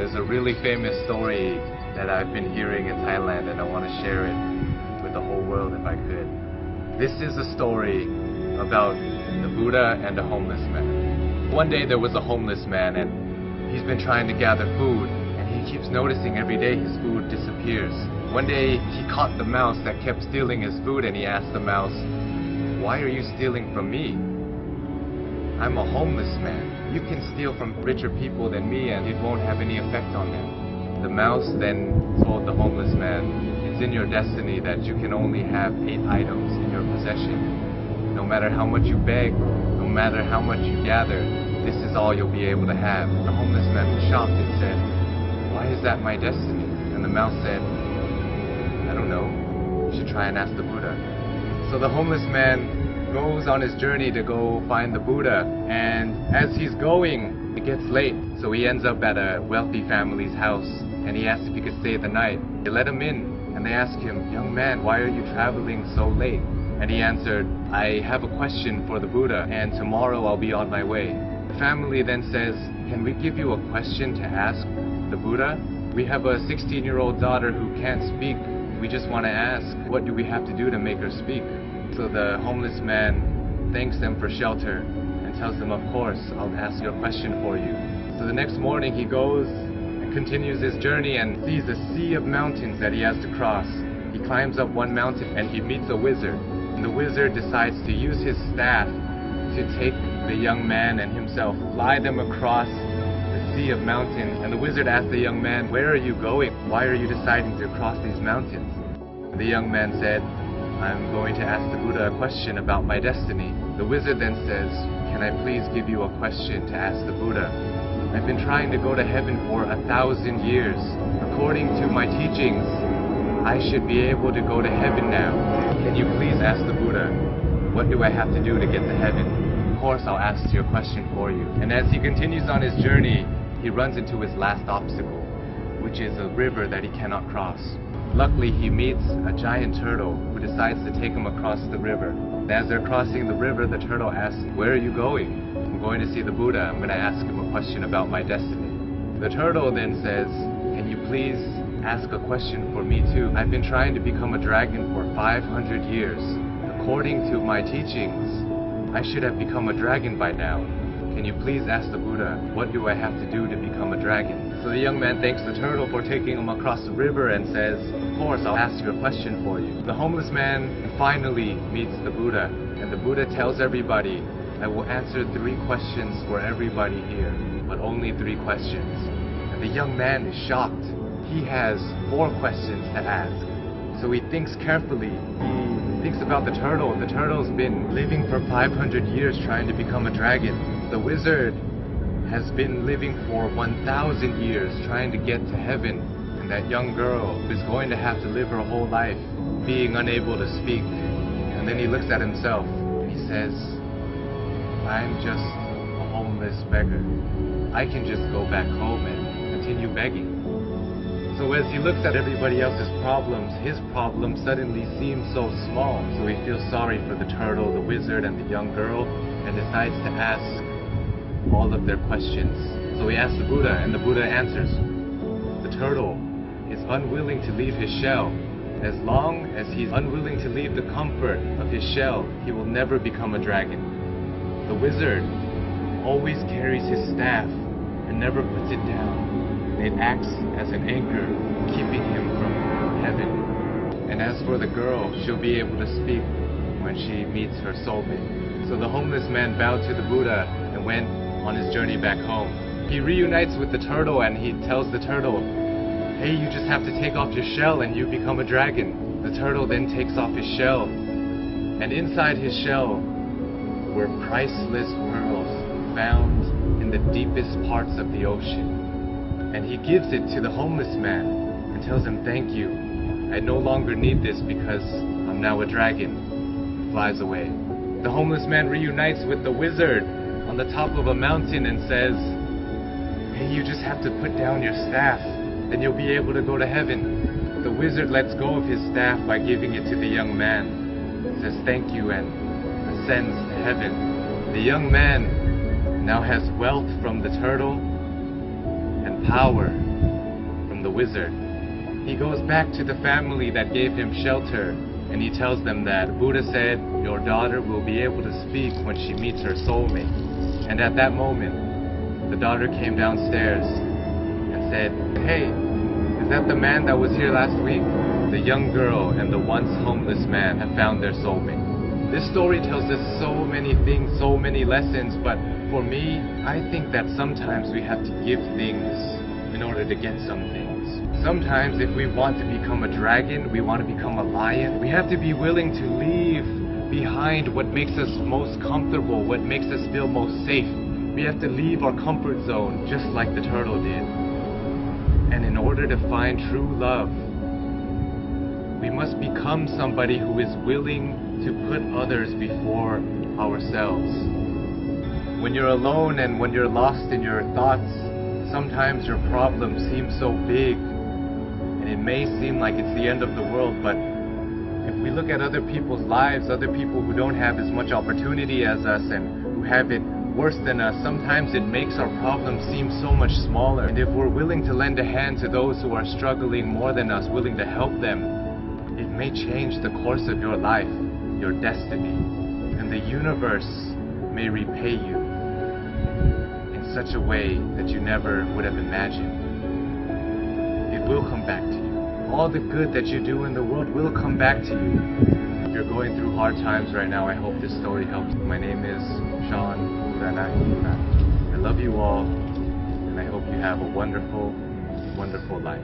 There's a really famous story that I've been hearing in Thailand, and I want to share it with the whole world if I could. This is a story about the Buddha and a homeless man. One day there was a homeless man, and he's been trying to gather food, and he keeps noticing every day his food disappears. One day he caught the mouse that kept stealing his food, and he asked the mouse, "Why are you stealing from me? I'm a homeless man. You can steal from richer people than me and it won't have any effect on them." The mouse then told the homeless man, "It's in your destiny that you can only have 8 items in your possession. No matter how much you beg, no matter how much you gather, this is all you'll be able to have." The homeless man was shocked and said, "Why is that my destiny?" And the mouse said, "I don't know. You should try and ask the Buddha." So the homeless man goes on his journey to go find the Buddha, and as he's going, it gets late, so he ends up at a wealthy family's house, and he asks if he could stay the night. They let him in, and they ask him, "Young man, why are you traveling so late?" And he answered, "I have a question for the Buddha, and tomorrow I'll be on my way." The family then says, "Can we give you a question to ask the Buddha? We have a 16-year-old daughter who can't speak. We just want to ask, what do we have to do to make her speak?" So the homeless man thanks them for shelter and tells them, "Of course, I'll ask your question for you." So the next morning he goes and continues his journey and sees a sea of mountains that he has to cross. He climbs up one mountain and he meets a wizard. And the wizard decides to use his staff to take the young man and himself, fly them across the sea of mountains. And the wizard asks the young man, "Where are you going? Why are you deciding to cross these mountains?" The young man said, "I'm going to ask the Buddha a question about my destiny." The wizard then says, "Can I please give you a question to ask the Buddha? I've been trying to go to heaven for 1,000 years. According to my teachings, I should be able to go to heaven now. Can you please ask the Buddha, what do I have to do to get to heaven?" "Of course, I'll ask your question for you." And as he continues on his journey, he runs into his last obstacle, which is a river that he cannot cross. Luckily, he meets a giant turtle who decides to take him across the river. And as they're crossing the river, the turtle asks, "Where are you going?" "I'm going to see the Buddha. I'm going to ask him a question about my destiny." The turtle then says, "Can you please ask a question for me too? I've been trying to become a dragon for 500 years. According to my teachings, I should have become a dragon by now. Can you please ask the Buddha, what do I have to do to become a dragon?" So the young man thanks the turtle for taking him across the river and says, "Of course, I'll ask you a question for you." The homeless man finally meets the Buddha, and the Buddha tells everybody, "I will answer 3 questions for everybody here, but only 3 questions." And the young man is shocked. He has 4 questions to ask. So he thinks carefully. He thinks about the turtle. The turtle's been living for 500 years trying to become a dragon. The wizard has been living for 1,000 years trying to get to heaven, and that young girl is going to have to live her whole life being unable to speak. And then he looks at himself and he says, "I'm just a homeless beggar. I can just go back home and continue begging." So as he looks at everybody else's problems, his problem suddenly seems so small. So he feels sorry for the turtle, the wizard, and the young girl, and decides to ask all of their questions. So he asks the Buddha, and the Buddha answers. The turtle is unwilling to leave his shell. As long as he's unwilling to leave the comfort of his shell, he will never become a dragon. The wizard always carries his staff and never puts it down. It acts as an anchor, keeping him from heaven. And as for the girl, she'll be able to speak when she meets her soulmate. So the homeless man bowed to the Buddha and went on his journey back home. He reunites with the turtle and he tells the turtle, "Hey, you just have to take off your shell and you become a dragon." The turtle then takes off his shell, and inside his shell were priceless pearls found in the deepest parts of the ocean. And he gives it to the homeless man and tells him, "Thank you. I no longer need this because I'm now a dragon." Flies away. The homeless man reunites with the wizard on the top of a mountain and says, "Hey, you just have to put down your staff, then you'll be able to go to heaven." The wizard lets go of his staff by giving it to the young man, says thank you, and ascends to heaven. The young man now has wealth from the turtle and power the wizard. He goes back to the family that gave him shelter, and he tells them that Buddha said, your daughter will be able to speak when she meets her soulmate. And at that moment, the daughter came downstairs and said, hey, is that the man that was here last week? The young girl and the once homeless man have found their soulmate. This story tells us so many things, so many lessons, but for me, I think that sometimes we have to give things in order to get some things. Sometimes if we want to become a dragon, we want to become a lion, we have to be willing to leave behind what makes us most comfortable, what makes us feel most safe. We have to leave our comfort zone, just like the turtle did. And in order to find true love, we must become somebody who is willing to put others before ourselves. When you're alone and when you're lost in your thoughts, sometimes your problem seems so big, and it may seem like it's the end of the world, but if we look at other people's lives, other people who don't have as much opportunity as us and who have it worse than us, sometimes it makes our problems seem so much smaller. And if we're willing to lend a hand to those who are struggling more than us, willing to help them, it may change the course of your life, your destiny, and the universe may repay you in such a way that you never would have imagined. It will come back to you. All the good that you do in the world will come back to you. If you're going through hard times right now, I hope this story helps. My name is Sean. I love you all, and I hope you have a wonderful, wonderful life.